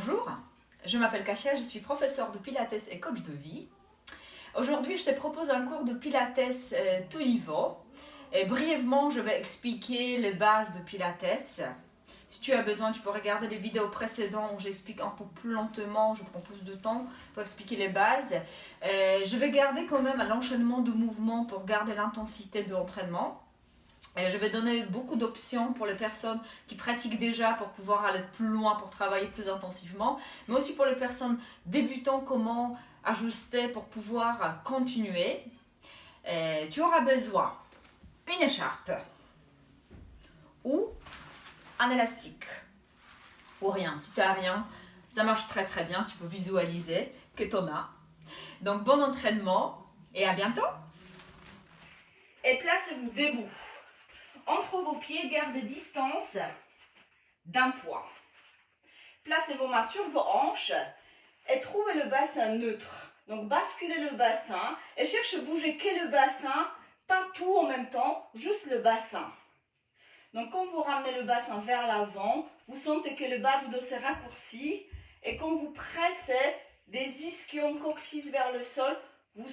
Bonjour, je m'appelle Kasia, je suis professeure de Pilates et coach de vie. Aujourd'hui, je te propose un cours de Pilates tout niveau. Et brièvement, je vais expliquer les bases de Pilates. Si tu as besoin, tu peux regarder les vidéos précédentes où j'explique un peu plus lentement, je prends plus de temps pour expliquer les bases. Je vais garder quand même l'enchaînement de mouvements pour garder l'intensité de l'entraînement. Et je vais donner beaucoup d'options pour les personnes qui pratiquent déjà pour pouvoir aller plus loin, pour travailler plus intensivement, mais aussi pour les personnes débutantes, comment ajuster pour pouvoir continuer. Et tu auras besoin d'une écharpe ou un élastique ou rien. Si tu n'as rien, ça marche très très bien, tu peux visualiser que tu en as. Donc bon entraînement et à bientôt. Et placez-vous debout. Entre vos pieds, gardez distance d'un poids. Placez vos mains sur vos hanches et trouvez le bassin neutre. Donc basculez le bassin et cherchez à bouger que le bassin, pas tout en même temps, juste le bassin. Donc quand vous ramenez le bassin vers l'avant, vous sentez que le bas du dos se raccourcit et quand vous pressez des ischions coccyx vers le sol, vous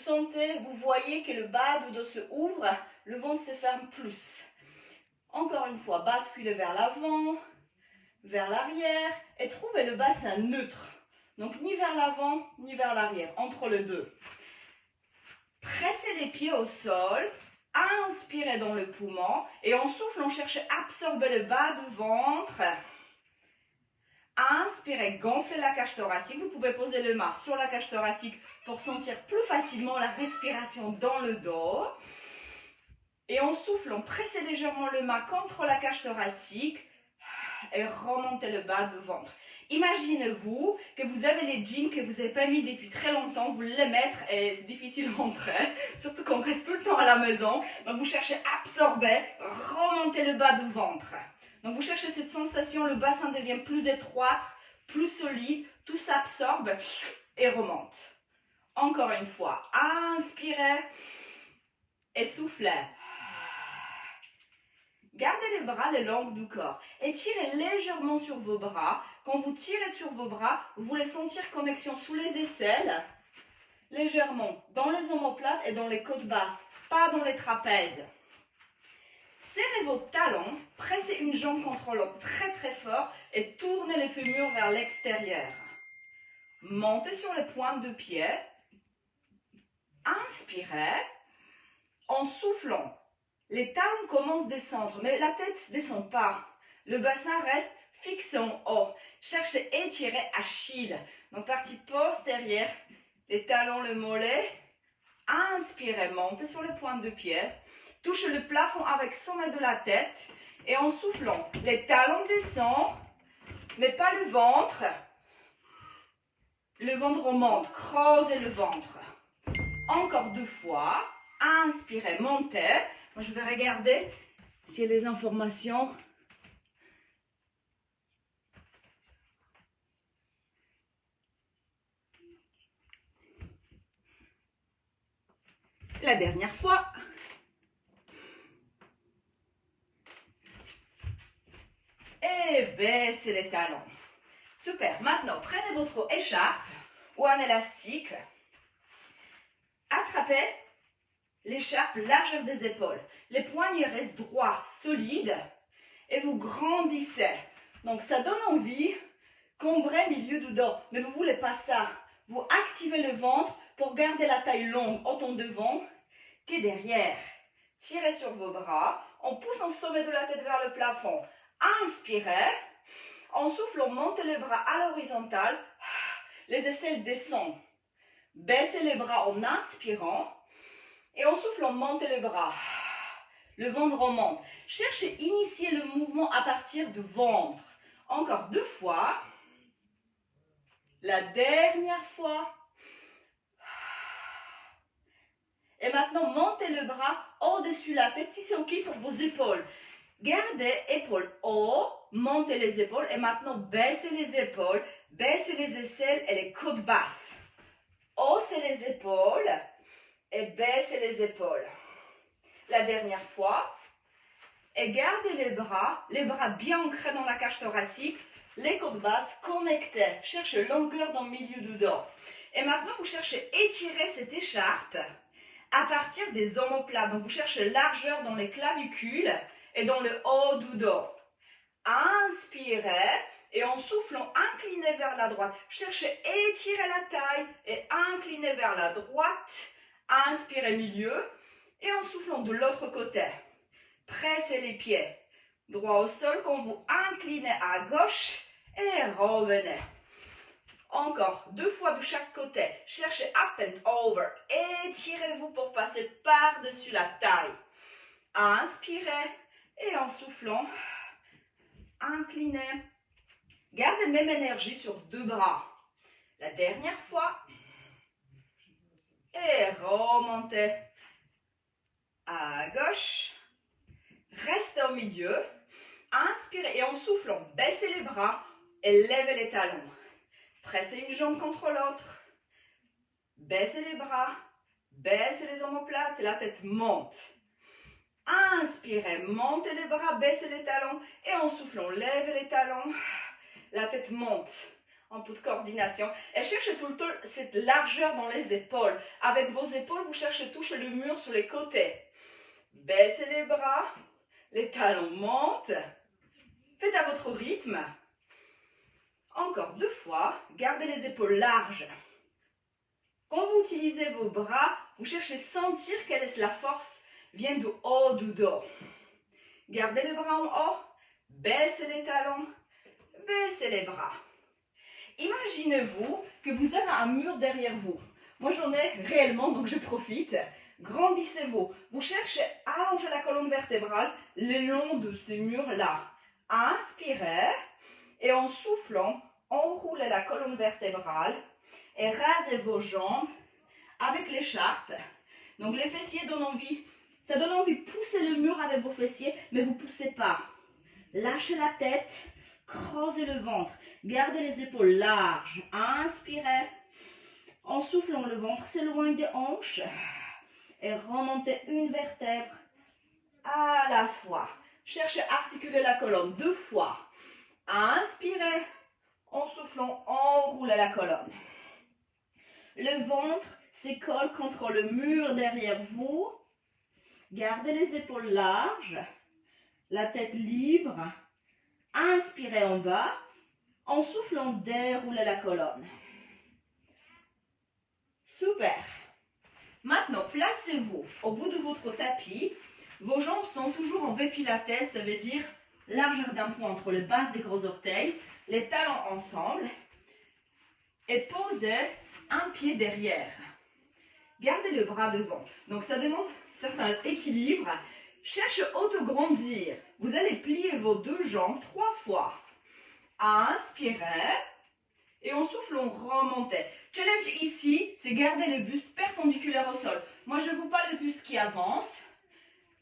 voyez que le bas du dos se ouvre, le ventre se ferme plus. Encore une fois, basculez vers l'avant, vers l'arrière et trouvez le bassin neutre. Donc ni vers l'avant, ni vers l'arrière, entre les deux. Pressez les pieds au sol, inspirez dans le poumon et en souffle, on cherche à absorber le bas du ventre. Inspirez, gonflez la cage thoracique. Vous pouvez poser les mains sur la cage thoracique pour sentir plus facilement la respiration dans le dos. Et en soufflant, pressez légèrement le main contre la cage thoracique et remontez le bas du ventre. Imaginez-vous que vous avez les jeans que vous n'avez pas mis depuis très longtemps, vous les mettre et c'est difficile d'entrer, surtout qu'on reste tout le temps à la maison. Donc vous cherchez à absorber, remontez le bas du ventre. Donc vous cherchez cette sensation, le bassin devient plus étroit, plus solide, tout s'absorbe et remonte. Encore une fois, inspirez et soufflez. Gardez les bras le long du corps et tirez légèrement sur vos bras. Quand vous tirez sur vos bras, vous voulez sentir connexion sous les aisselles, légèrement dans les omoplates et dans les côtes basses, pas dans les trapèzes. Serrez vos talons, pressez une jambe contre l'autre très très fort et tournez les fémurs vers l'extérieur. Montez sur les pointes de pied. Inspirez en soufflant. Les talons commencent à descendre, mais la tête ne descend pas. Le bassin reste fixé en haut. Cherchez à étirer Achille. Donc partie postérieure, les talons, le mollet. Inspirez, montez sur les pointes de pied. Touchez le plafond avec le sommet de la tête. Et en soufflant, les talons descendent, mais pas le ventre. Le ventre remonte, creusez le ventre. Encore 2 fois. Inspirez, montez. Moi, je vais regarder s'il y a des informations. La dernière fois. Et baissez les talons. Super. Maintenant, prenez votre écharpe ou un élastique. Attrapez l'écharpe largeur des épaules. Les poignets restent droits, solides. Et vous grandissez. Donc, ça donne envie combrer milieu du dos. Mais vous ne voulez pas ça. Vous activez le ventre pour garder la taille longue, autant devant que derrière. Tirez sur vos bras. On pousse en sommet de la tête vers le plafond. Inspirez. En soufflant, montez les bras à l'horizontale. Les aisselles descendent. Baissez les bras en inspirant. Et en soufflant, montez les bras. Le ventre remonte. Cherchez à initier le mouvement à partir du ventre. Encore 2 fois. La dernière fois. Et maintenant, montez le bras au-dessus de la tête si c'est OK pour vos épaules. Gardez épaules haut, montez les épaules et maintenant baissez les épaules, baissez les aisselles et les côtes basses. Haussez les épaules et baissez les épaules. La dernière fois. Et gardez les bras bien ancrés dans la cage thoracique, les côtes basses connectées. Cherchez longueur dans le milieu du dos. Et maintenant, vous cherchez étirer cette écharpe à partir des omoplates. Donc, vous cherchez largeur dans les clavicules et dans le haut du dos. Inspirez et en soufflant, inclinez vers la droite. Cherchez étirer la taille et inclinez vers la droite. Inspirez milieu et en soufflant de l'autre côté. Pressez les pieds droit au sol quand vous inclinez à gauche et revenez. Encore 2 fois de chaque côté. Cherchez up and over. Étirez-vous pour passer par-dessus la taille. Inspirez et en soufflant, inclinez. Gardez même énergie sur 2 bras. La dernière fois. Et remontez à gauche. Restez au milieu. Inspirez et en soufflant, baissez les bras et levez les talons. Pressez une jambe contre l'autre. Baissez les bras, baissez les omoplates et la tête monte. Inspirez, montez les bras, baissez les talons et en soufflant, levez les talons. La tête monte. Un peu de coordination. Et cherchez tout le temps cette largeur dans les épaules. Avec vos épaules, vous cherchez à toucher le mur sur les côtés. Baissez les bras, les talons montent. Faites à votre rythme. Encore 2 fois, gardez les épaules larges. Quand vous utilisez vos bras, vous cherchez à sentir quelle est la force vient du haut du dos. Gardez les bras en haut, baissez les talons, baissez les bras. Imaginez-vous que vous avez un mur derrière vous. Moi j'en ai réellement, donc je profite. Grandissez-vous. Vous cherchez à allonger la colonne vertébrale le long de ces murs-là. Inspirez et en soufflant, enroulez la colonne vertébrale et rasez vos jambes avec l'écharpe. Donc les fessiers donnent envie, ça donne envie de pousser le mur avec vos fessiers, mais vous ne poussez pas. Lâchez la tête, creusez le ventre, gardez les épaules larges. Inspirez, en soufflant le ventre s'éloigne des hanches et remontez une vertèbre à la fois. Cherchez à articuler la colonne 2 fois. Inspirez, en soufflant, enroulez la colonne. Le ventre s'écolle contre le mur derrière vous. Gardez les épaules larges, la tête libre. Inspirez en bas, en soufflant, déroulez la colonne. Super. Maintenant, placez-vous au bout de votre tapis. Vos jambes sont toujours en V Pilates, ça veut dire largeur d'un point entre les bases des gros orteils, les talons ensemble. Et posez un pied derrière. Gardez le bras devant. Donc ça demande un certain équilibre. Cherchez à auto-grandir. Vous allez plier vos 2 jambes 3 fois. Inspirez. Et en soufflant, remontez. Challenge ici, c'est garder le buste perpendiculaire au sol. Moi, je ne veux pas le buste qui avance.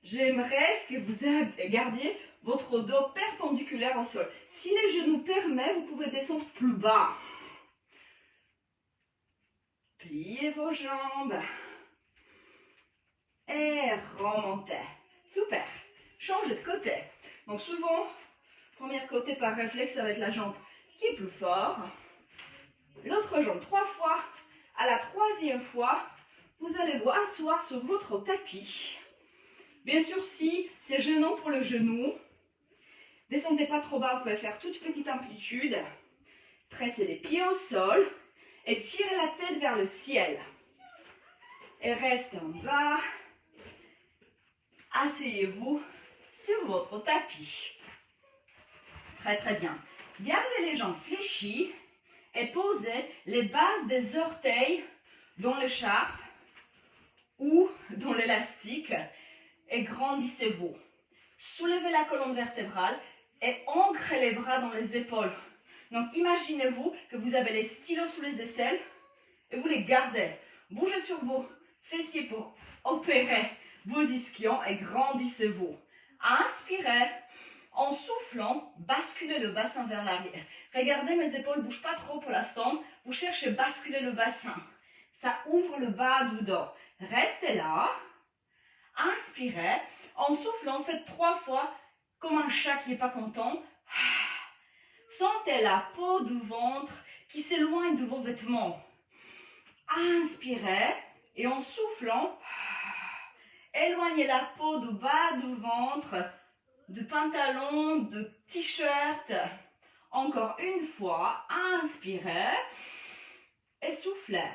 J'aimerais que vous gardiez votre dos perpendiculaire au sol. Si les genoux permettent, vous pouvez descendre plus bas. Pliez vos jambes. Et remontez. Super. Changez de côté. Donc souvent, premier côté par réflexe, ça va être la jambe qui est plus fort. L'autre jambe 3 fois. À la 3e fois, vous allez vous asseoir sur votre tapis. Bien sûr, si c'est gênant pour le genou, descendez pas trop bas, vous pouvez faire toute petite amplitude. Pressez les pieds au sol et tirez la tête vers le ciel. Et restez en bas. Asseyez-vous sur votre tapis. Très très bien. Gardez les jambes fléchies et posez les bases des orteils dans l'écharpe ou dans l'élastique et grandissez-vous. Soulevez la colonne vertébrale et ancrez les bras dans les épaules. Donc imaginez-vous que vous avez les stylos sous les aisselles et vous les gardez. Bougez sur vos fessiers pour opérer vos ischions et grandissez-vous. Inspirez. En soufflant, basculez le bassin vers l'arrière. Regardez, mes épaules ne bougent pas trop pour l'instant. Vous cherchez à basculer le bassin. Ça ouvre le bas du dos. Restez là. Inspirez. En soufflant, faites 3 fois comme un chat qui n'est pas content. Sentez la peau du ventre qui s'éloigne de vos vêtements. Inspirez et en soufflant, éloignez la peau du bas du ventre, du pantalon, du t-shirt. Encore une fois, inspirez et soufflez.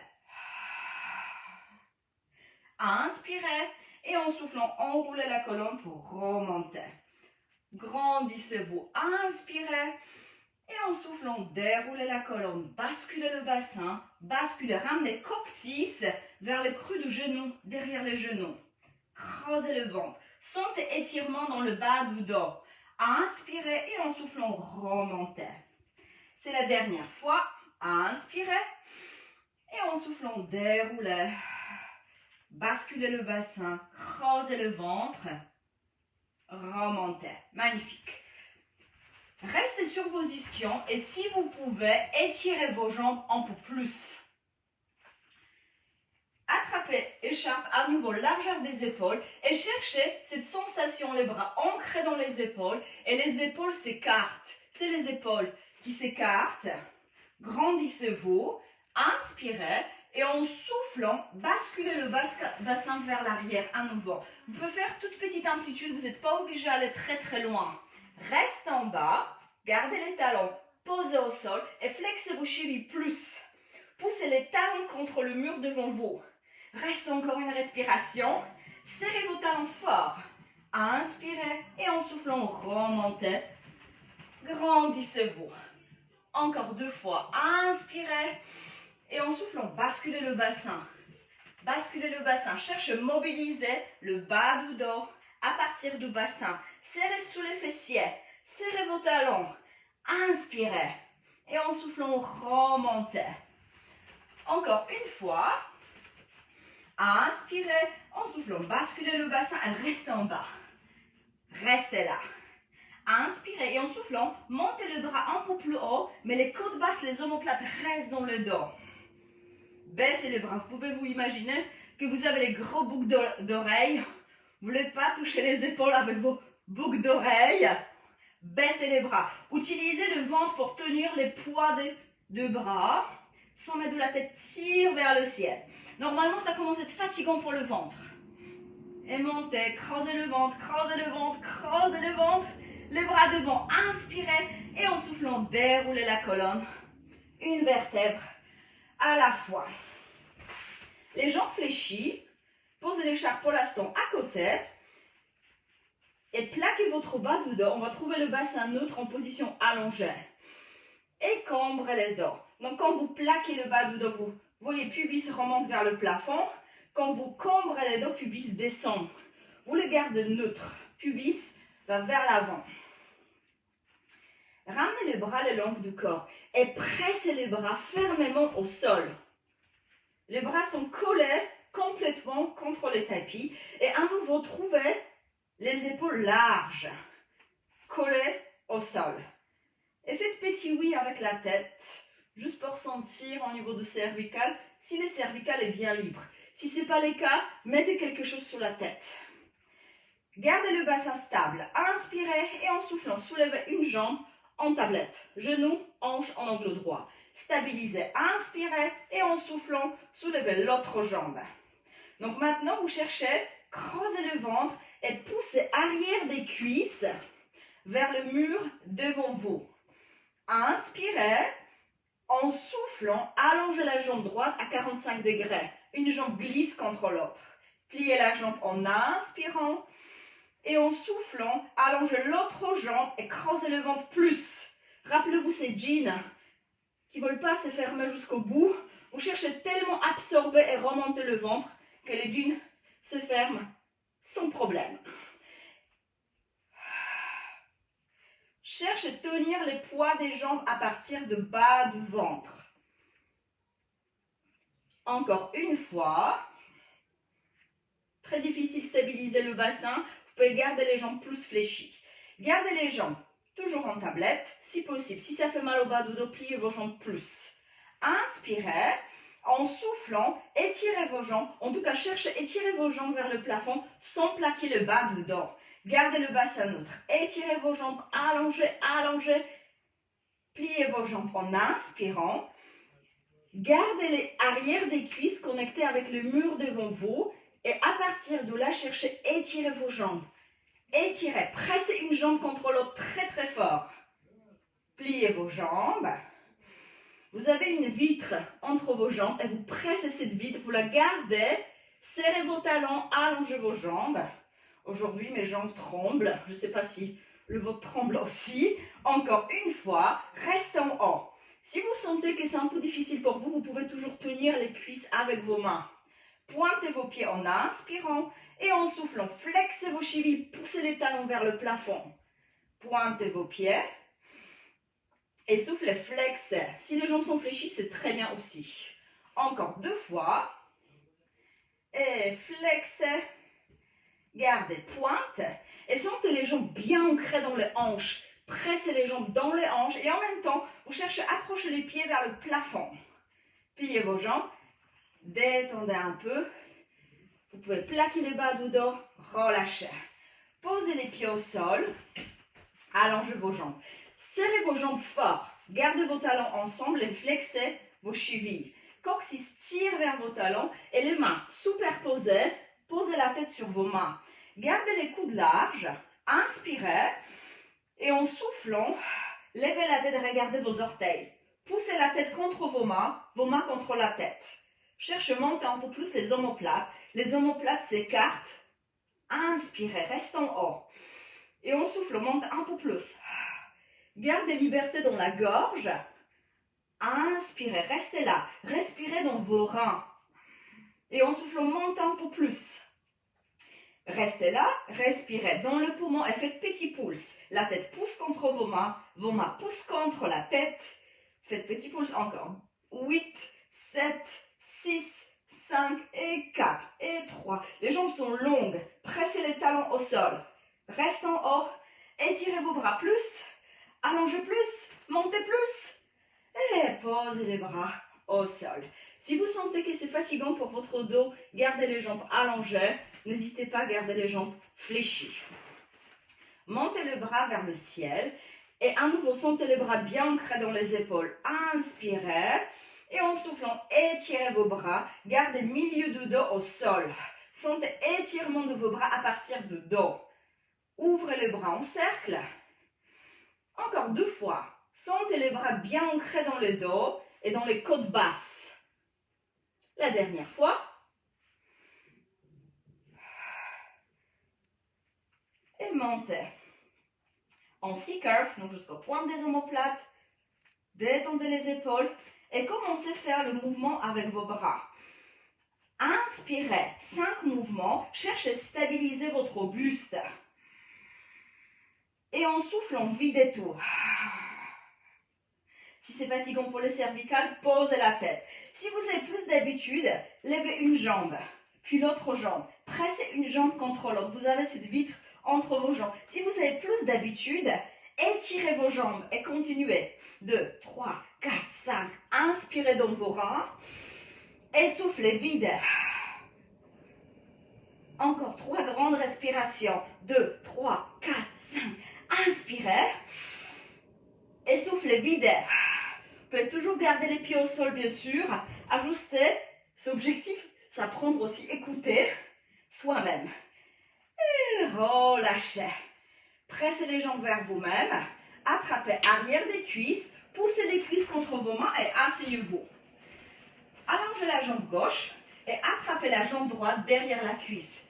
Inspirez et en soufflant, enroulez la colonne pour remonter. Grandissez-vous. Inspirez et en soufflant, déroulez la colonne. Basculez le bassin. Basculez, ramenez coccyx vers le creux du genou, derrière les genoux. Creusez le ventre. Sentez étirement dans le bas du dos. Inspirez et en soufflant, remontez. C'est la dernière fois. Inspirez et en soufflant, déroulez. Basculez le bassin, creusez le ventre, remontez. Magnifique. Restez sur vos ischions et si vous pouvez, étirez vos jambes un peu plus. Attrapez écharpe à nouveau largeur des épaules et cherchez cette sensation, les bras ancrés dans les épaules et les épaules s'écartent. C'est les épaules qui s'écartent. Grandissez-vous, inspirez. Et en soufflant, basculez le bassin vers l'arrière à nouveau. Vous pouvez faire toute petite amplitude, vous n'êtes pas obligé d'aller très très loin. Restez en bas, gardez les talons posés au sol et flexez vos chevilles plus. Poussez les talons contre le mur devant vous. Restez encore une respiration. Serrez vos talons fort. Inspirez et en soufflant, remontez. Grandissez-vous. Encore 2 fois. Inspirez. Et en soufflant, basculez le bassin. Basculez le bassin. Cherchez à mobiliser le bas du dos à partir du bassin. Serrez sous les fessiers. Serrez vos talons. Inspirez. Et en soufflant, remontez. Encore une fois. Inspirez. En soufflant, basculez le bassin et restez en bas. Restez là. Inspirez et en soufflant, montez le bras un peu plus haut, mais les côtes basses, les omoplates restent dans le dos. Baissez les bras. Vous pouvez vous imaginer que vous avez les gros boucles d'oreilles. Vous ne voulez pas toucher les épaules avec vos boucles d'oreilles. Baissez les bras. Utilisez le ventre pour tenir les poids des bras. Sommet de la tête tire vers le ciel. Normalement, ça commence à être fatigant pour le ventre. Et montez, creusez le ventre, creusez le ventre, creusez le ventre. Les bras devant, inspirez. Et en soufflant, déroulez la colonne. Une vertèbre à la fois. Les jambes fléchies, posez l'écharpe pour l'instant à côté et plaquez votre bas du dos. On va trouver le bassin neutre en position allongée. Et cambrez les dos. Donc quand vous plaquez le bas du dos, vous voyez pubis remonte vers le plafond. Quand vous cambrez les dos, pubis descend. Vous le gardez neutre. Pubis va vers l'avant. Ramenez les bras le long du corps et pressez les bras fermement au sol. Les bras sont collés complètement contre le tapis et à nouveau trouvez les épaules larges, collées au sol. Et faites petit oui avec la tête, juste pour sentir au niveau du cervical si le cervical est bien libre. Si ce n'est pas le cas, mettez quelque chose sur la tête. Gardez le bassin stable. Inspirez et en soufflant, soulevez une jambe en tablette. Genou, hanche en angle droit. Stabilisez. Inspirez et en soufflant, soulevez l'autre jambe. Donc maintenant, vous cherchez, creusez le ventre et poussez arrière des cuisses vers le mur devant vous. Inspirez. En soufflant, allongez la jambe droite à 45 degrés. Une jambe glisse contre l'autre. Pliez la jambe en inspirant. Et en soufflant, allongez l'autre jambe et creusez le ventre plus. Rappelez-vous ces jeans qui ne veulent pas se fermer jusqu'au bout. Vous cherchez tellement à absorber et remonter le ventre que les jeans se ferment sans problème. Cherchez à tenir les poids des jambes à partir du bas du ventre. Encore une fois. Très difficile de stabiliser le bassin. Vous pouvez garder les jambes plus fléchies. Gardez les jambes toujours en tablette, si possible. Si ça fait mal au bas du dos, pliez vos jambes plus. Inspirez. En soufflant, étirez vos jambes. En tout cas, cherchez à étirer vos jambes vers le plafond sans plaquer le bas du dos. Gardez le bassin neutre. Étirez vos jambes, allongez, allongez. Pliez vos jambes en inspirant. Gardez les arrières des cuisses connectées avec le mur devant vous. Et à partir de là, cherchez à étirer vos jambes. Étirez, pressez une jambe contre l'autre très très fort. Pliez vos jambes. Vous avez une vitre entre vos jambes et vous pressez cette vitre, vous la gardez. Serrez vos talons, allongez vos jambes. Aujourd'hui, mes jambes tremblent. Je ne sais pas si le vôtre tremble aussi. Encore une fois, restez en haut. Si vous sentez que c'est un peu difficile pour vous, vous pouvez toujours tenir les cuisses avec vos mains. Pointez vos pieds en inspirant et en soufflant. Flexez vos chevilles, poussez les talons vers le plafond. Pointez vos pieds et soufflez, flexez. Si les jambes sont fléchies, c'est très bien aussi. Encore 2 fois. Et flexez. Gardez, pointe. Et sentez les jambes bien ancrées dans les hanches. Pressez les jambes dans les hanches. Et en même temps, vous cherchez à approcher les pieds vers le plafond. Pliez vos jambes. Détendez un peu. Vous pouvez plaquer les bas du dos. Relâchez. Posez les pieds au sol. Allongez vos jambes. Serrez vos jambes fort. Gardez vos talons ensemble et flexez vos chevilles. Coccyx tire vers vos talons et les mains superposées. Posez la tête sur vos mains. Gardez les coudes larges. Inspirez. Et en soufflant, levez la tête et regardez vos orteils. Poussez la tête contre vos mains contre la tête. Cherchez à monter un peu plus les omoplates. Les omoplates s'écartent. Inspirez, restez en haut. Et en soufflant, montez un peu plus. Gardez liberté dans la gorge. Inspirez, restez là. Respirez dans vos reins. Et en soufflant, montez un peu plus. Restez là, respirez dans le poumon et faites petit pouce. La tête pousse contre vos mains poussent contre la tête. Faites petit pouce encore. 8, 7, 6, 5 et 4 et 3. Les jambes sont longues. Pressez les talons au sol. Restez en haut. Étirez vos bras plus. Allongez plus. Montez plus. Et posez les bras au sol. Si vous sentez que c'est fatigant pour votre dos, gardez les jambes allongées. N'hésitez pas à garder les jambes fléchies. Montez le bras vers le ciel. Et à nouveau, sentez les bras bien ancrés dans les épaules. Inspirez. Et en soufflant, étirez vos bras. Gardez milieu du dos au sol. Sentez étirement de vos bras à partir du dos. Ouvrez les bras en cercle. Encore 2 fois. Sentez les bras bien ancrés dans le dos et dans les côtes basses. La dernière fois. Et montez. En C-curve, donc jusqu'au point des omoplates. Détendez les épaules et commencez à faire le mouvement avec vos bras. Inspirez, 5 mouvements. Cherchez à stabiliser votre buste. Et en soufflant, videz tout. Si c'est fatigant pour les cervicales, posez la tête. Si vous avez plus d'habitude, levez une jambe, puis l'autre jambe. Pressez une jambe contre l'autre. Vous avez cette vitre entre vos jambes. Si vous avez plus d'habitude, étirez vos jambes et continuez. 2, 3, 4, 5. Inspirez dans vos reins. Et soufflez, vide. Encore 3 grandes respirations. 2, 3, 4, 5. Inspirez. Et soufflez, vide. Vous pouvez toujours garder les pieds au sol, bien sûr. Ajuster. C'est objectif, c'est apprendre aussi, écouter soi-même. Et relâchez. Pressez les jambes vers vous-même. Attrapez arrière des cuisses. Poussez les cuisses contre vos mains et asseyez-vous. Allongez la jambe gauche et attrapez la jambe droite derrière la cuisse.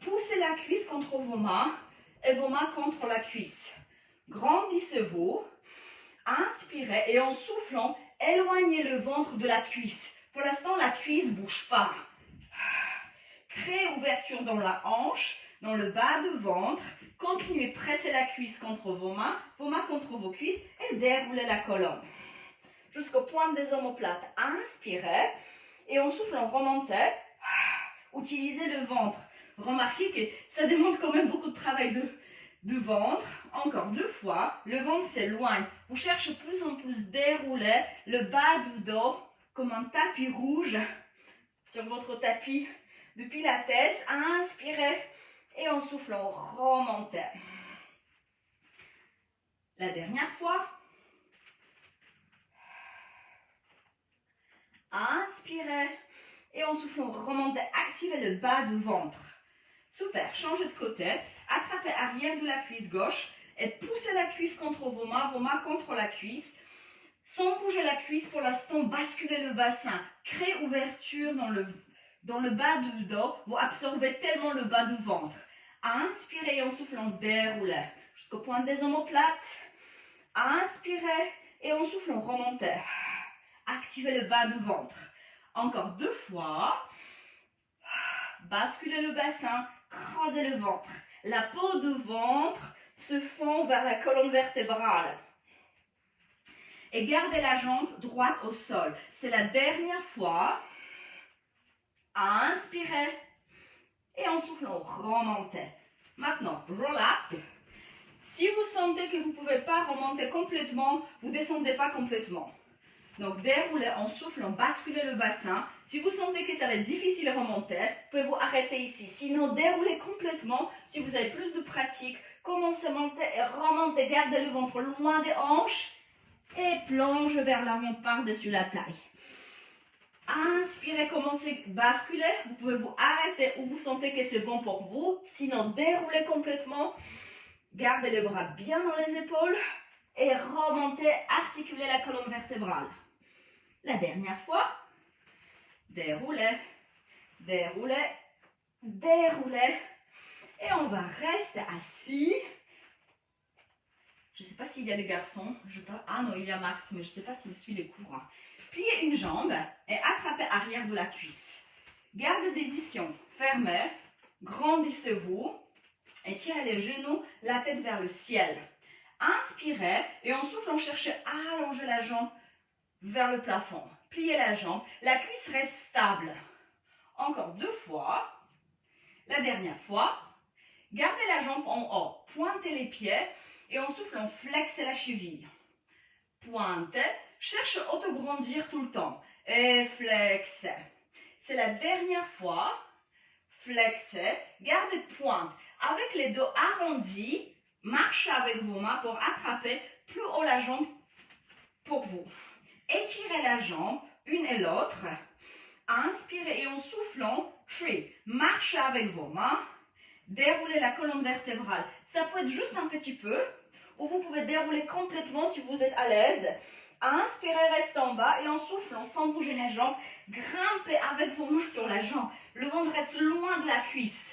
Poussez la cuisse contre vos mains et vos mains contre la cuisse. Grandissez-vous. Inspirez et en soufflant, éloignez le ventre de la cuisse. Pour l'instant, la cuisse ne bouge pas. Créez ouverture dans la hanche, dans le bas du ventre. Continuez, pressez la cuisse contre vos mains contre vos cuisses et déroulez la colonne. Jusqu'au point des omoplates. Inspirez et en soufflant, remontez. Utilisez le ventre. Remarquez que ça demande quand même beaucoup de travail de ventre. Encore 2 fois. Le ventre s'éloigne. Vous cherchez plus en plus dérouler le bas du dos comme un tapis rouge sur votre tapis de pilates. Inspirez et en soufflant, remontez. La dernière fois. Inspirez. Et en soufflant, remontez, activez le bas du ventre. Super, changez de côté. Attrapez arrière de la cuisse gauche et poussez la cuisse contre vos mains contre la cuisse. Sans bouger la cuisse pour l'instant, basculez le bassin. Créez ouverture dans le bas du dos. Vous absorbez tellement le bas du ventre. Inspirez et en soufflant, déroulez jusqu'au point des omoplates. Inspirez et en soufflant, remontez. Activez le bas du ventre. Encore 2 fois. Basculez le bassin, creusez le ventre. La peau du ventre se fond vers la colonne vertébrale. Et gardez la jambe droite au sol. C'est la dernière fois. Inspirez. Et en soufflant, remontez. Maintenant, roll up. Si vous sentez que vous ne pouvez pas remonter complètement, vous ne descendez pas complètement. Donc, déroulez en soufflant, basculez le bassin. Si vous sentez que ça va être difficile à remonter, vous pouvez vous arrêter ici. Sinon, déroulez complètement. Si vous avez plus de pratique, commencez à monter et remontez. Gardez le ventre loin des hanches et plonge vers l'avant par-dessus la taille. Inspirez, commencez à basculer. Vous pouvez vous arrêter où vous sentez que c'est bon pour vous. Sinon, déroulez complètement. Gardez les bras bien dans les épaules et remontez, articulez la colonne vertébrale. La dernière fois, déroulez, déroulez, déroulez. Et on va rester assis. Je ne sais pas s'il y a des garçons. Ah non, il y a Max, mais je ne sais pas s'il suit les cours. Pliez une jambe et attrapez arrière de la cuisse. Gardez des ischions fermés. Grandissez-vous. Et tirez les genoux, la tête vers le ciel. Inspirez et en soufflant, cherchez à allonger la jambe vers le plafond. Pliez la jambe. La cuisse reste stable. Encore 2 fois. La dernière fois. Gardez la jambe en haut. Pointez les pieds et en soufflant, flexez la cheville. Pointez. Cherchez à auto-grandir tout le temps. Et flexez. C'est la dernière fois. Flexez. Gardez pointe. Avec les dos arrondis, marchez avec vos mains pour attraper plus haut la jambe pour vous. Étirez la jambe, une et l'autre. Inspirez et en soufflant, tree. Marchez avec vos mains. Déroulez la colonne vertébrale. Ça peut être juste un petit peu, ou vous pouvez dérouler complètement si vous êtes à l'aise. Inspirez, restez en bas et en soufflant, sans bouger la jambe, grimpez avec vos mains sur la jambe. Le ventre reste loin de la cuisse.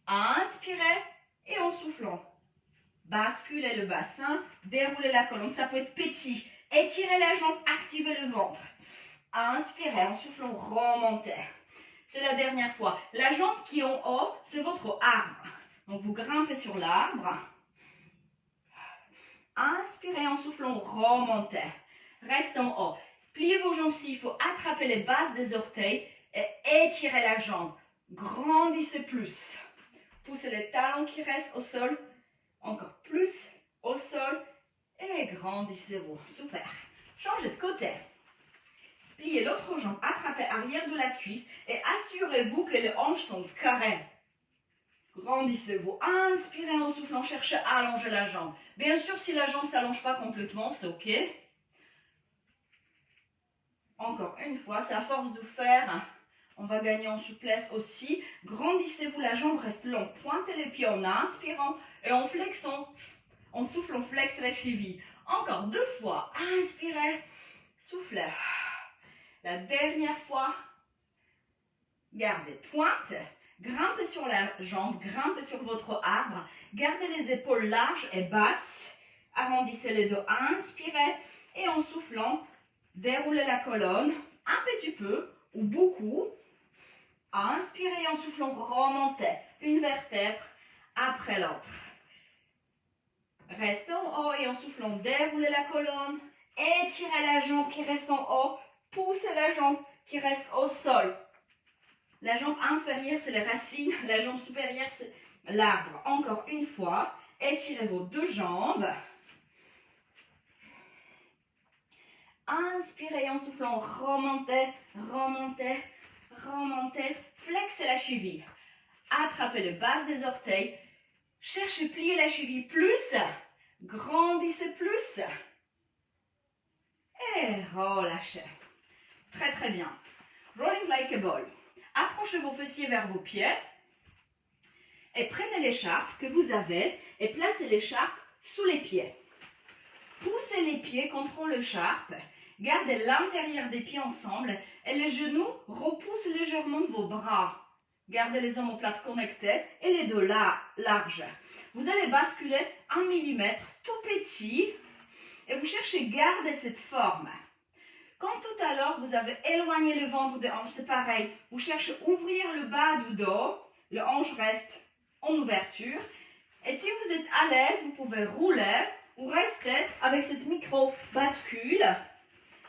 Inspirez et en soufflant, basculez le bassin, déroulez la colonne. Ça peut être petit. Étirez la jambe, activez le ventre. Inspirez, en soufflant, remontez. C'est la dernière fois. La jambe qui est en haut, c'est votre arbre. Donc vous grimpez sur l'arbre. Inspirez, en soufflant, remontez. Restez en haut. Pliez vos jambes s'il faut. Attrapez les bases des orteils et étirez la jambe. Grandissez plus. Poussez les talons qui restent au sol. Encore plus au sol. Et grandissez-vous. Super. Changez de côté. Pliez l'autre jambe. Attrapez arrière de la cuisse. Et assurez-vous que les hanches sont carrées. Grandissez-vous. Inspirez en soufflant. Cherchez à allonger la jambe. Bien sûr, si la jambe ne s'allonge pas complètement, c'est OK. Encore une fois, c'est à force de faire. On va gagner en souplesse aussi. Grandissez-vous, la jambe reste longue. Pointez les pieds en inspirant et en flexant. En soufflant, flex la cheville. Encore 2 fois. Inspirez. Soufflez. La dernière fois. Gardez pointe. Grimpez sur la jambe. Grimpez sur votre arbre. Gardez les épaules larges et basses. Arrondissez les dos. Inspirez. Et en soufflant, déroulez la colonne. Un petit peu ou beaucoup. Inspirez en soufflant, remontez une vertèbre après l'autre. Restez en haut et en soufflant, déroulez la colonne. Étirez la jambe qui reste en haut. Poussez la jambe qui reste au sol. La jambe inférieure, c'est les racines. La jambe supérieure, c'est l'arbre. Encore une fois, étirez vos 2 jambes. Inspirez en soufflant, remontez, remontez, remontez. Flexez la cheville. Attrapez les bases des orteils. Cherchez à plier la cheville plus. Grandissez plus. Et relâchez. Très très bien. Rolling like a ball. Approchez vos fessiers vers vos pieds et prenez l'écharpe que vous avez et placez l'écharpe sous les pieds. Poussez les pieds contre l'écharpe. Gardez l'intérieur des pieds ensemble et les genoux repoussent légèrement vos bras. Gardez les omoplates connectées et les dos larges. Vous allez basculer 1 mm tout petit et vous cherchez à garder cette forme. Comme tout à l'heure, vous avez éloigné le ventre des hanches, c'est pareil. Vous cherchez à ouvrir le bas du dos, le hanche reste en ouverture. Et si vous êtes à l'aise, vous pouvez rouler ou rester avec cette micro-bascule.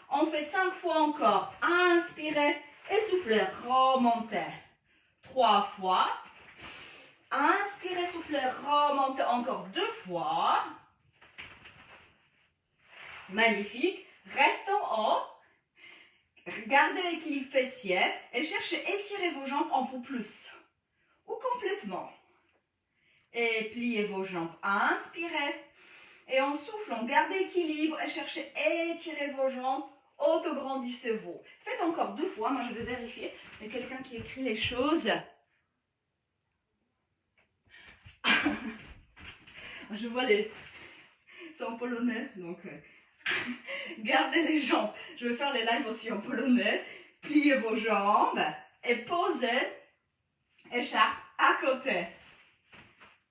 On fait 5 fois encore. Inspirez et soufflez, remontez. 3 fois. Inspirez, soufflez, remontez encore 2 fois. Magnifique. Restez en haut. Gardez l'équilibre fessier et cherchez à étirer vos jambes un peu plus ou complètement. Et pliez vos jambes. Inspirez. Et en soufflant, gardez l'équilibre et cherchez à étirer vos jambes. Autograndissez-vous. Faites encore 2 fois. Moi, je vais vérifier. Il y a quelqu'un qui écrit les choses. Je vois les... C'est en polonais, donc... Gardez les jambes. Je vais faire les lives aussi en polonais. Pliez vos jambes et posez écharpe à côté.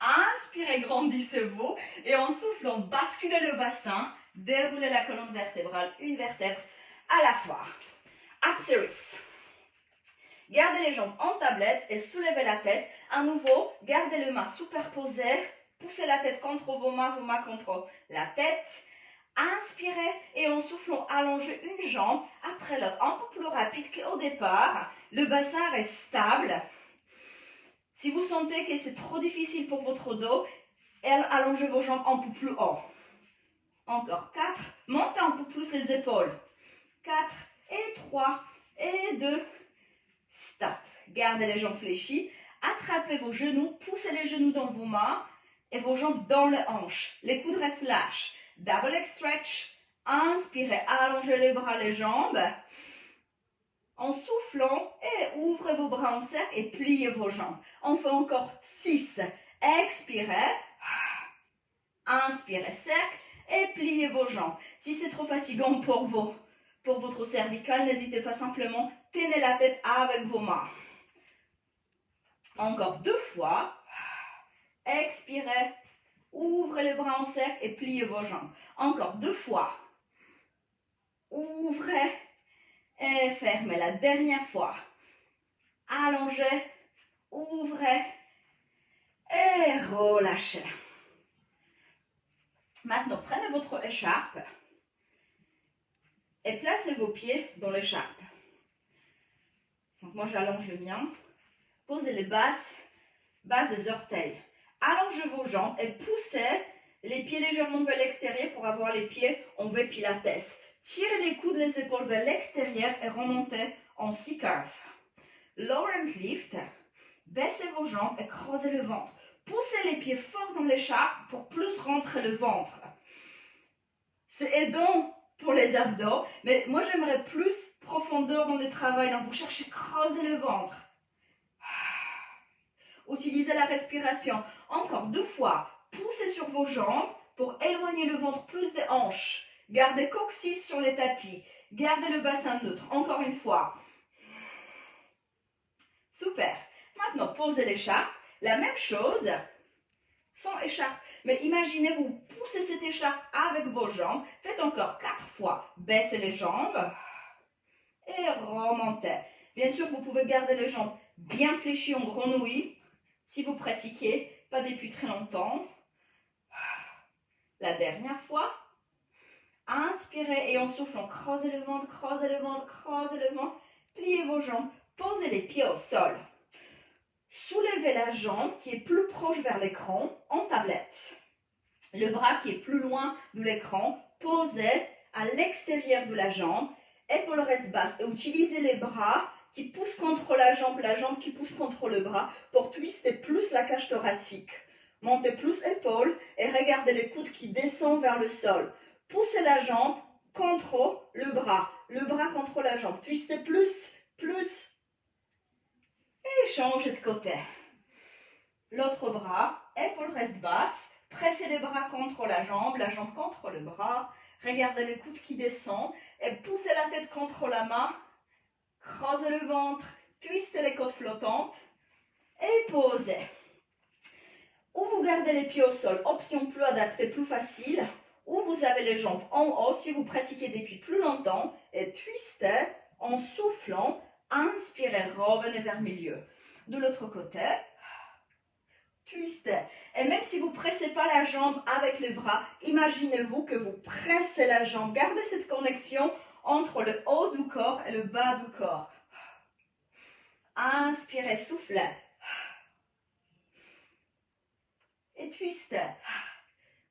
Inspirez, grandissez-vous et en soufflant, basculez le bassin, déroulez la colonne vertébrale, une vertèbre à la fois. Apséris. Gardez les jambes en tablette et soulevez la tête. À nouveau, gardez les mains superposées. Poussez la tête contre vos mains contre la tête. Inspirez et en soufflant, allongez une jambe après l'autre, un peu plus rapide qu'au départ. Le bassin reste stable. Si vous sentez que c'est trop difficile pour votre dos, allongez vos jambes un peu plus haut. Encore 4. Montez un peu plus les épaules. 4 et 3 et 2. Stop. Gardez les jambes fléchies. Attrapez vos genoux. Poussez les genoux dans vos mains et vos jambes dans les hanches. Les coudes restent lâches. Double leg stretch. Inspirez, allongez les bras, les jambes. En soufflant, et ouvrez vos bras en cercle et pliez vos jambes. On fait encore 6. Expirez. Inspirez, cercle et pliez vos jambes. Si c'est trop fatigant pour vous, pour votre cervical, n'hésitez pas simplement, tenez la tête avec vos mains. Encore 2 fois. Expirez. Ouvrez les bras en cercle et pliez vos jambes. Encore 2 fois. Ouvrez et fermez. La dernière fois. Allongez, ouvrez et relâchez. Maintenant, prenez votre écharpe et placez vos pieds dans l'écharpe. Donc moi, j'allonge le mien. Posez les bases des orteils. Allongez vos jambes et poussez les pieds légèrement vers l'extérieur pour avoir les pieds en V pilates. Tirez les coudes, les épaules vers l'extérieur et remontez en C-curve. Lower and lift. Baissez vos jambes et creusez le ventre. Poussez les pieds fort dans l'écharpe pour plus rentrer le ventre. C'est aidant pour les abdos, mais moi j'aimerais plus profondeur dans le travail. Donc vous cherchez à creuser le ventre. Utilisez la respiration. Encore 2 fois. Poussez sur vos jambes pour éloigner le ventre plus des hanches. Gardez coccyx sur les tapis. Gardez le bassin neutre. Encore une fois. Super. Maintenant, posez l'écharpe. La même chose sans écharpe. Mais imaginez, vous poussez cette écharpe avec vos jambes. Faites encore 4 fois. Baissez les jambes et remontez. Bien sûr, vous pouvez garder les jambes bien fléchies en grenouille. Si vous pratiquez, pas depuis très longtemps. La dernière fois. Inspirez et en soufflant, creusez le ventre, creusez le ventre, creusez le ventre. Pliez vos jambes, posez les pieds au sol. Soulevez la jambe qui est plus proche vers l'écran en tablette. Le bras qui est plus loin de l'écran, posez à l'extérieur de la jambe. Épaules restent basses et utilisez les bras qui poussent contre la jambe qui pousse contre le bras pour twister plus la cage thoracique. Montez plus épaules et regardez les coudes qui descendent vers le sol. Poussez la jambe contre le bras. le bras contre la jambe. Twistez plus, plus. Et changez de côté. L'autre bras, épaule reste basse. Pressez les bras contre la jambe contre le bras. Regardez le coude qui descend et poussez la tête contre la main. Creusez le ventre, twistez les côtes flottantes et posez. Ou vous gardez les pieds au sol, option plus adaptée, plus facile. Ou vous avez les jambes en haut si vous pratiquez depuis plus longtemps et twistez en soufflant. Inspirez, revenez vers le milieu. De l'autre côté, twistez. Et même si vous ne pressez pas la jambe avec les bras, imaginez-vous que vous pressez la jambe. Gardez cette connexion entre le haut du corps et le bas du corps. Inspirez, soufflez. Et twistez.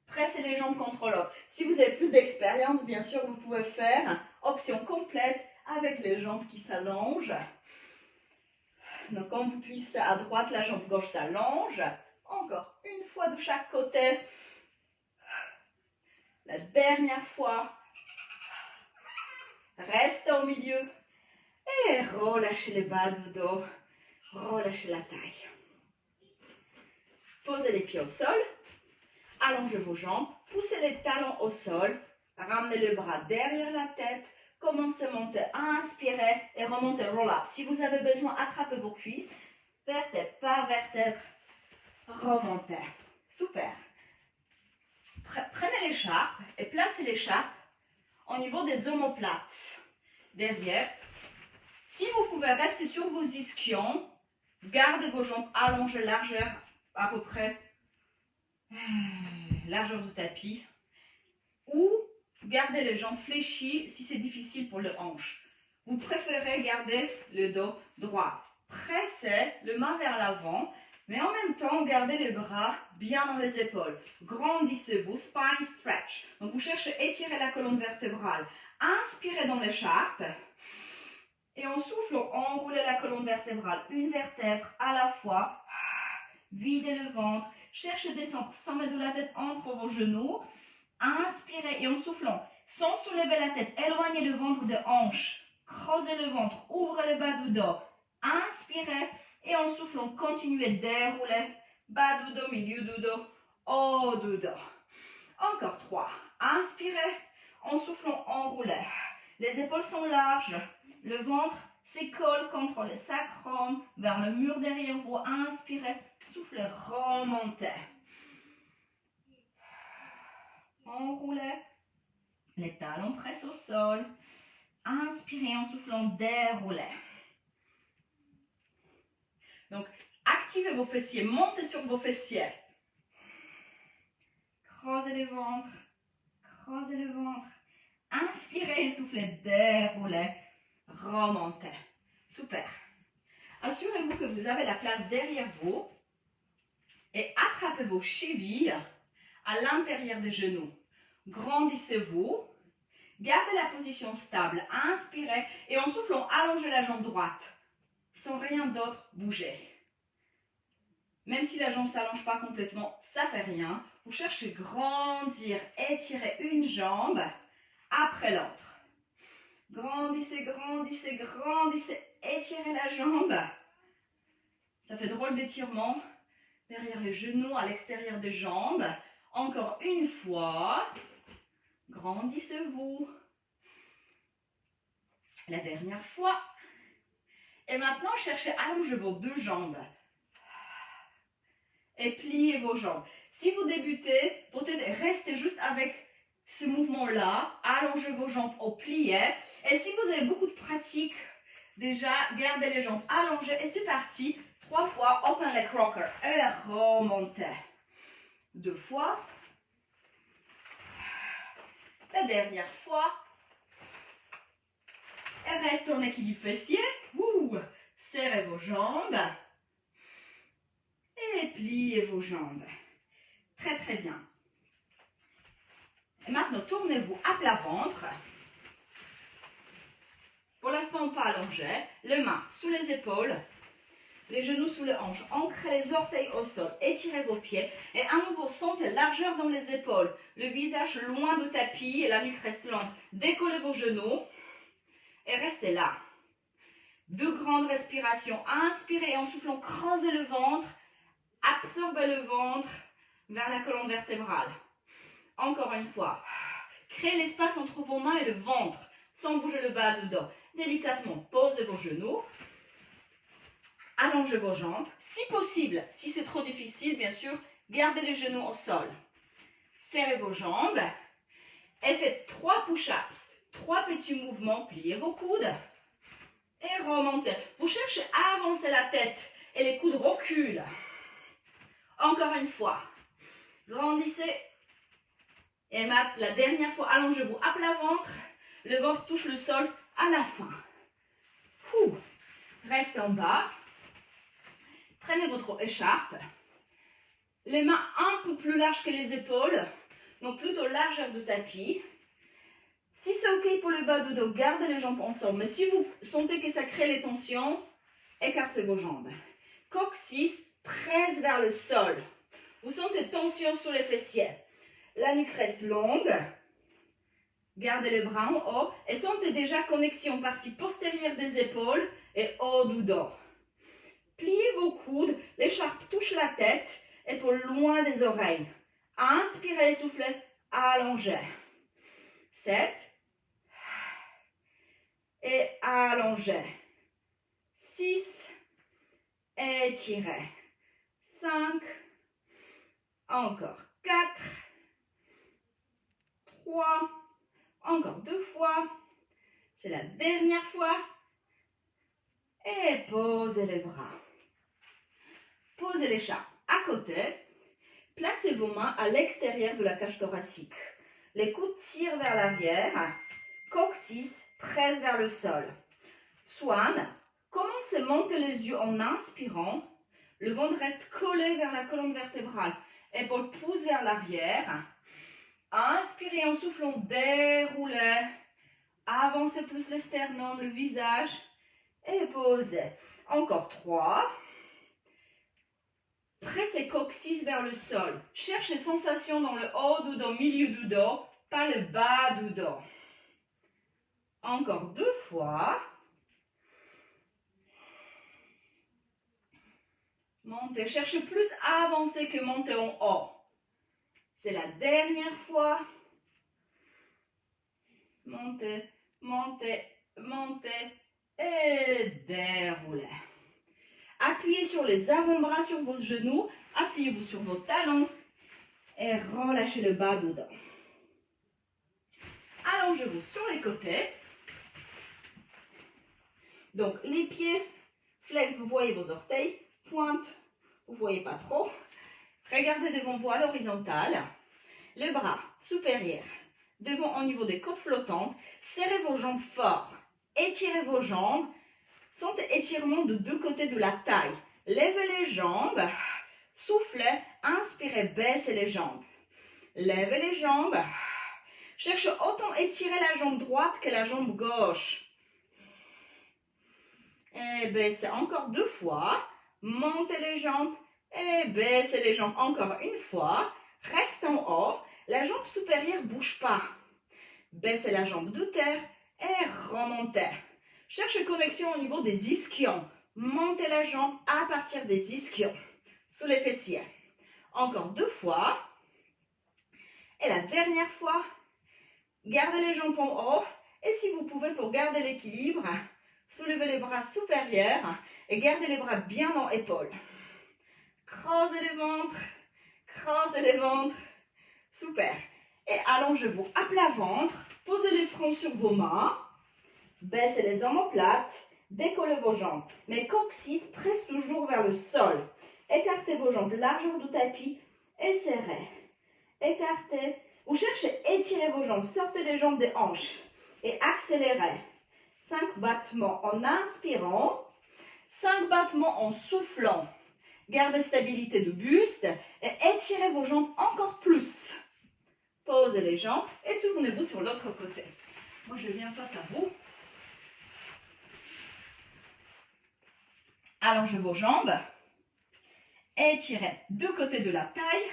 Pressez les jambes contre l'autre. Si vous avez plus d'expérience, bien sûr, vous pouvez faire option complète avec les jambes qui s'allongent. Donc, quand vous twistez à droite, la jambe gauche s'allonge. Encore une fois de chaque côté. La dernière fois. Restez au milieu. Et relâchez le bas du dos. Relâchez la taille. Posez les pieds au sol. Allongez vos jambes. Poussez les talons au sol. Ramenez le bras derrière la tête. Commencez à monter. Inspirez et remontez. Roll up. Si vous avez besoin, attrapez vos cuisses. Vertèbre par vertèbre. Remontez. Super. Prenez l'écharpe et placez l'écharpe au niveau des omoplates. Derrière. Si vous pouvez rester sur vos ischions, gardez vos jambes allongées, largeur à peu près largeur du tapis. Ou gardez les jambes fléchies si c'est difficile pour le hanche. Vous préférez garder le dos droit. Pressez le main vers l'avant, mais en même temps, gardez les bras bien dans les épaules. Grandissez-vous, spine stretch. Donc, vous cherchez à étirer la colonne vertébrale. Inspirez dans l'écharpe. Et en soufflant, enroulez la colonne vertébrale. Une vertèbre à la fois. Videz le ventre. Cherchez à descendre sans mettre la tête entre vos genoux. Inspirez et en soufflant, sans soulever la tête, éloignez le ventre de hanche. Creusez le ventre, ouvrez le bas du dos. Inspirez et en soufflant, continuez de dérouler. Bas du dos, milieu du dos, haut du dos. Encore 3. Inspirez, en soufflant, enroulez. Les épaules sont larges. Le ventre s'écolle contre le sacrum, vers le mur derrière vous. Inspirez, soufflez, remontez. Enroulez. Les talons pressent au sol. Inspirez en soufflant, déroulez. Donc, activez vos fessiers, montez sur vos fessiers. Creusez le ventre, creusez le ventre. Inspirez et soufflez, déroulez, remontez. Super. Assurez-vous que vous avez la place derrière vous et attrapez vos chevilles à l'intérieur des genoux. Grandissez-vous. Gardez la position stable. Inspirez et en soufflant, allongez la jambe droite. Sans rien d'autre, bougez. Même si la jambe ne s'allonge pas complètement, ça ne fait rien. Vous cherchez à grandir, étirer une jambe après l'autre. Grandissez, grandissez, grandissez, étirez la jambe. Ça fait drôle d'étirement derrière les genoux, à l'extérieur des jambes. Encore une fois. Grandissez-vous. La dernière fois. Et maintenant, cherchez à allonger vos deux jambes. Et pliez vos jambes. Si vous débutez, peut-être restez juste avec ce mouvement-là. Allongez vos jambes au plié. Et si vous avez beaucoup de pratique, déjà, gardez les jambes allongées. Et c'est parti. 3 fois, open leg rocker. Et remontez. 2 fois. La dernière fois. Et restez en équilibre fessier. Serrez vos jambes. Et pliez vos jambes. Très très bien. Et maintenant, tournez-vous à plat ventre. Pour l'instant, pas allongé. Les mains sous les épaules. Les genoux sous les hanches. Ancrez les orteils au sol. Étirez vos pieds. Et à nouveau, sentez largeur dans les épaules. Le visage loin du tapis et la nuque reste longue. Décollez vos genoux. et restez là. 2 grandes respirations. Inspirez et en soufflant, creusez le ventre. Absorbez le ventre vers la colonne vertébrale. Encore une fois. Créez l'espace entre vos mains et le ventre, sans bouger le bas du dos. Délicatement, posez vos genoux. Allongez vos jambes. Si possible, si c'est trop difficile, bien sûr, gardez les genoux au sol. Serrez vos jambes et faites 3 push-ups. 3 petits mouvements. Pliez vos coudes et remontez. Vous cherchez à avancer la tête et les coudes reculent. Encore une fois. Grandissez. Et la dernière fois, allongez-vous à plat ventre. Le ventre touche le sol à la fin. Reste en bas. Prenez votre écharpe. Les mains un peu plus larges que les épaules. Donc plutôt largeur de tapis. Si c'est OK pour le bas du dos, gardez les jambes ensemble. Mais si vous sentez que ça crée les tensions, écartez vos jambes. Coccyx presse vers le sol. Vous sentez tension sur les fessiers. La nuque reste longue. Gardez les bras en haut et sentez déjà connexion partie postérieure des épaules et haut du dos. Pliez vos coudes, l'écharpe touche la tête, épaules loin des oreilles. Inspirez, soufflez, allongez. 7. Et allongez. 6. Étirez. 5. Encore 4. 3. Encore 2 fois. C'est la dernière fois. Et posez les bras. Posez l'écharpe à côté. Placez vos mains à l'extérieur de la cage thoracique. Les coudes tirent vers l'arrière. Coccyx presse vers le sol. Swan, commencez à monter les yeux en inspirant. Le ventre reste collé vers la colonne vertébrale. Épaules poussent vers l'arrière. Inspirez en soufflant, déroulez. Avancez plus les sternums, le visage. Et posez. Encore 3. Pressez coccyx vers le sol. Cherchez sensation dans le haut du dos, milieu du dos, pas le bas du dos. Encore 2 fois. Montez. Cherchez plus à avancer que monter en haut. C'est la dernière fois. Montez, montez, montez et déroulez. Appuyez sur les avant-bras sur vos genoux. Asseyez-vous sur vos talons et relâchez le bas du dos. Allongez-vous sur les côtés. Donc les pieds flex, vous voyez vos orteils. Pointe, vous ne voyez pas trop. Regardez devant vous à l'horizontale. Les bras supérieurs devant au niveau des côtes flottantes. Serrez vos jambes fort. Étirez vos jambes. Sentez étirement de 2 côtés de la taille. Levez les jambes. Soufflez. Inspirez, baissez les jambes. Levez les jambes. Cherchez autant étirer la jambe droite que la jambe gauche. Et baissez encore 2 fois. Montez les jambes et baissez les jambes encore une fois. Reste en haut. La jambe supérieure ne bouge pas. Baissez la jambe de terre et remontez. Cherchez connexion au niveau des ischions. Montez la jambe à partir des ischions. Sous les fessiers. Encore 2 fois. Et la dernière fois. Gardez les jambes en haut. Et si vous pouvez, pour garder l'équilibre, soulevez les bras supérieurs et gardez les bras bien dans l'épaule. Creusez le ventre, creusez le ventre. Super. Et allongez-vous à plat ventre. Posez les fronts sur vos mains. Baissez les omoplates. Décollez vos jambes. Mais coccyx presse toujours vers le sol. Écartez vos jambes, largeur du tapis et serrez. Écartez. Vous cherchez à étirer vos jambes. Sortez les jambes des hanches et accélérez. 5 battements en inspirant, 5 battements en soufflant. Gardez stabilité du buste et étirez vos jambes encore plus. Posez les jambes et tournez-vous sur l'autre côté. Moi, je viens face à vous. Allongez vos jambes. Étirez 2 côtés de la taille.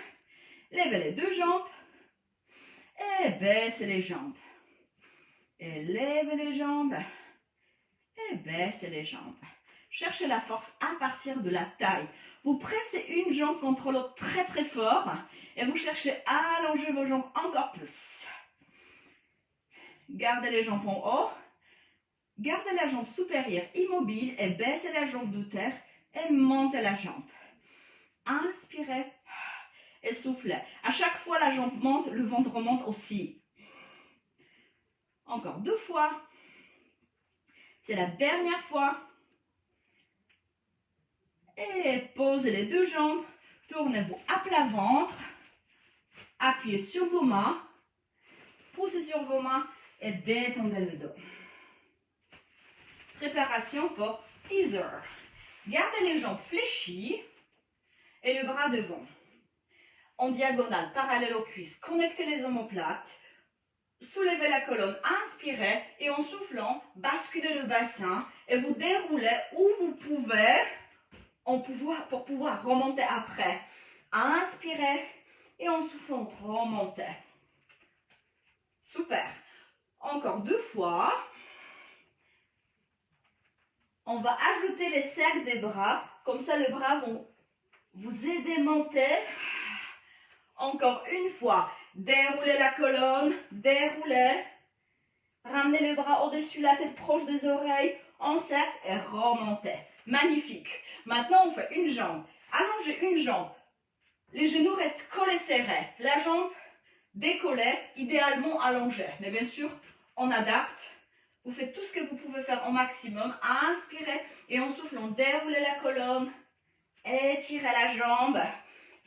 Levez les 2 jambes. Et baissez les jambes. Et levez les jambes. et baissez les jambes. Cherchez la force à partir de la taille. Vous pressez une jambe contre l'autre très très fort et vous cherchez à allonger vos jambes encore plus. Gardez les jambes en haut. Gardez la jambe supérieure immobile et baissez la jambe de terre et montez la jambe. Inspirez et soufflez. À chaque fois la jambe monte, le ventre remonte aussi. Encore 2 fois. C'est la dernière fois. Et posez les 2 jambes. Tournez-vous à plat ventre. Appuyez sur vos mains. Poussez sur vos mains et détendez le dos. Préparation pour teaser. Gardez les jambes fléchies et le bras devant. En diagonale, parallèle aux cuisses. Connectez les omoplates. Soulevez la colonne, inspirez et en soufflant, basculez le bassin et vous déroulez où vous pouvez pour pouvoir remonter après. Inspirez et en soufflant, remontez. Super. Encore 2 fois. On va ajouter les cercles des bras. Comme ça, les bras vont vous aider à monter. Encore une fois. Déroulez la colonne. Déroulez. Ramenez les bras au-dessus, la tête proche des oreilles. En cercle et remontez. Magnifique. Maintenant, on fait une jambe. Allongez une jambe. Les genoux restent collés serrés. La jambe décollée, idéalement allongée. Mais bien sûr, on adapte. Vous faites tout ce que vous pouvez faire au maximum. Inspirez et en soufflant, déroulez la colonne. Étirez la jambe.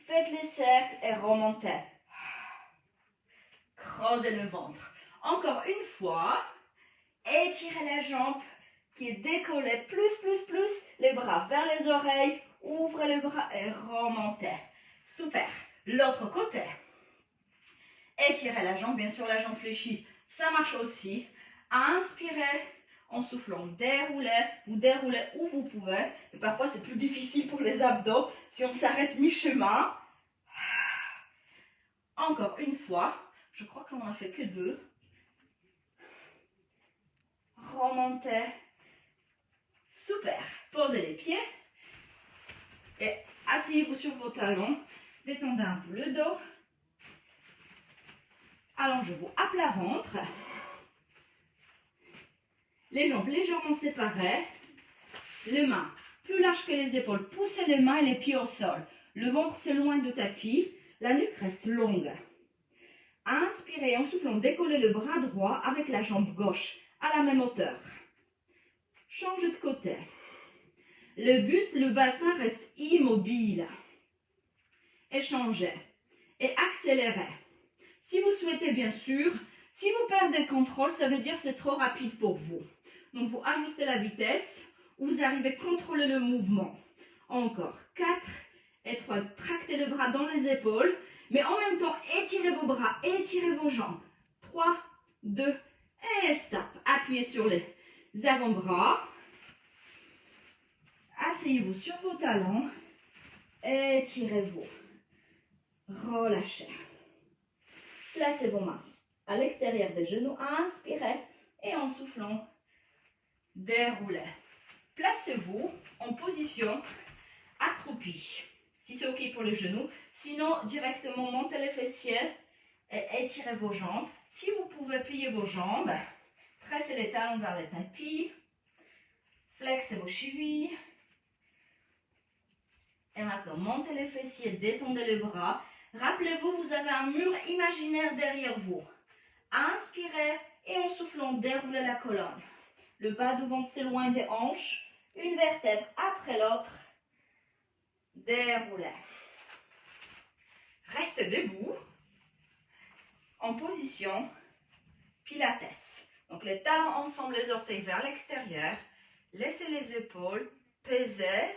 Faites les cercles et remontez. Creusez le ventre. Encore une fois. Étirez la jambe qui est décollée. Plus. Les bras vers les oreilles. Ouvrez les bras et remontez. Super. L'autre côté. Étirez la jambe. Bien sûr, la jambe fléchie, ça marche aussi. Inspirez. En soufflant, déroulez. Vous déroulez où vous pouvez. Et parfois, c'est plus difficile pour les abdos si on s'arrête mi-chemin. Encore une fois. Je crois qu'on n'a fait que 2. Remontez. Super. Posez les pieds. Et asseyez-vous sur vos talons. Détendez un peu le dos. Allongez-vous à plat ventre. Les jambes légèrement séparées. Les mains plus larges que les épaules. Poussez les mains et les pieds au sol. Le ventre s'éloigne du tapis. La nuque reste longue. Inspirez en soufflant, décollez le bras droit avec la jambe gauche à la même hauteur. Changez de côté. Le buste, le bassin reste immobile. Échangez et accélérez. Si vous souhaitez, bien sûr, si vous perdez le contrôle, ça veut dire que c'est trop rapide pour vous. Donc, vous ajustez la vitesse, vous arrivez à contrôler le mouvement. Encore 4 et 3. Tractez le bras dans les épaules, mais en même temps, étirez vos bras, étirez vos jambes. 3, 2 et stop. Appuyez sur les avant-bras. Asseyez-vous sur vos talons. Étirez-vous. Relâchez. Placez vos mains à l'extérieur des genoux. Inspirez et en soufflant, déroulez. Placez-vous en position accroupie. Si c'est OK pour les genoux. Sinon, directement montez les fessiers et étirez vos jambes. Si vous pouvez plier vos jambes, pressez les talons vers le tapis. Flexez vos chevilles. Et maintenant, montez les fessiers, détendez les bras. Rappelez-vous, vous avez un mur imaginaire derrière vous. Inspirez et en soufflant, déroulez la colonne. Le bas du ventre s'éloigne des hanches. Une vertèbre après l'autre. Déroulez. Restez debout. En position Pilates. Donc les talons ensemble, les orteils vers l'extérieur. Laissez les épaules peser.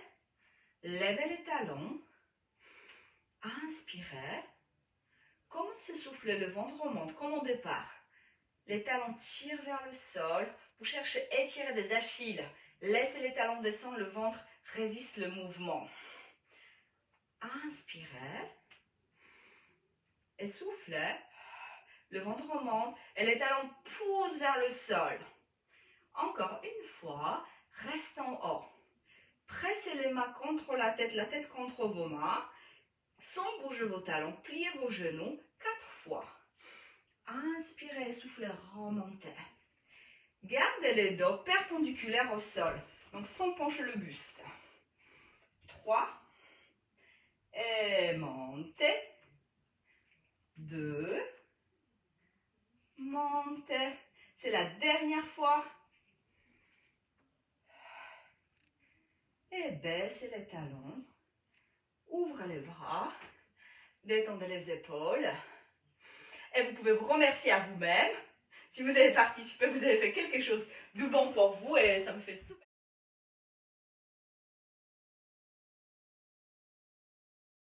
Levez les talons. Inspirez. Commencez à souffler, le ventre remonte comme au départ. Les talons tirent vers le sol. Vous cherchez à étirer des Achilles. Laissez les talons descendre, le ventre résiste le mouvement. Inspirez. Et soufflez. Le ventre remonte et les talons poussent vers le sol. Encore une fois, reste en haut. Pressez les mains contre la tête contre vos mains. Sans bouger vos talons, pliez vos genoux 4 fois. Inspirez, soufflez, remontez. Gardez les dos perpendiculaires au sol, donc sans pencher le buste. 3. Et montez. 2. Montez. C'est la dernière fois. Et baissez les talons. Ouvrez les bras. Détendez les épaules. Et vous pouvez vous remercier à vous-même. Si vous avez participé, vous avez fait quelque chose de bon pour vous et ça me fait super.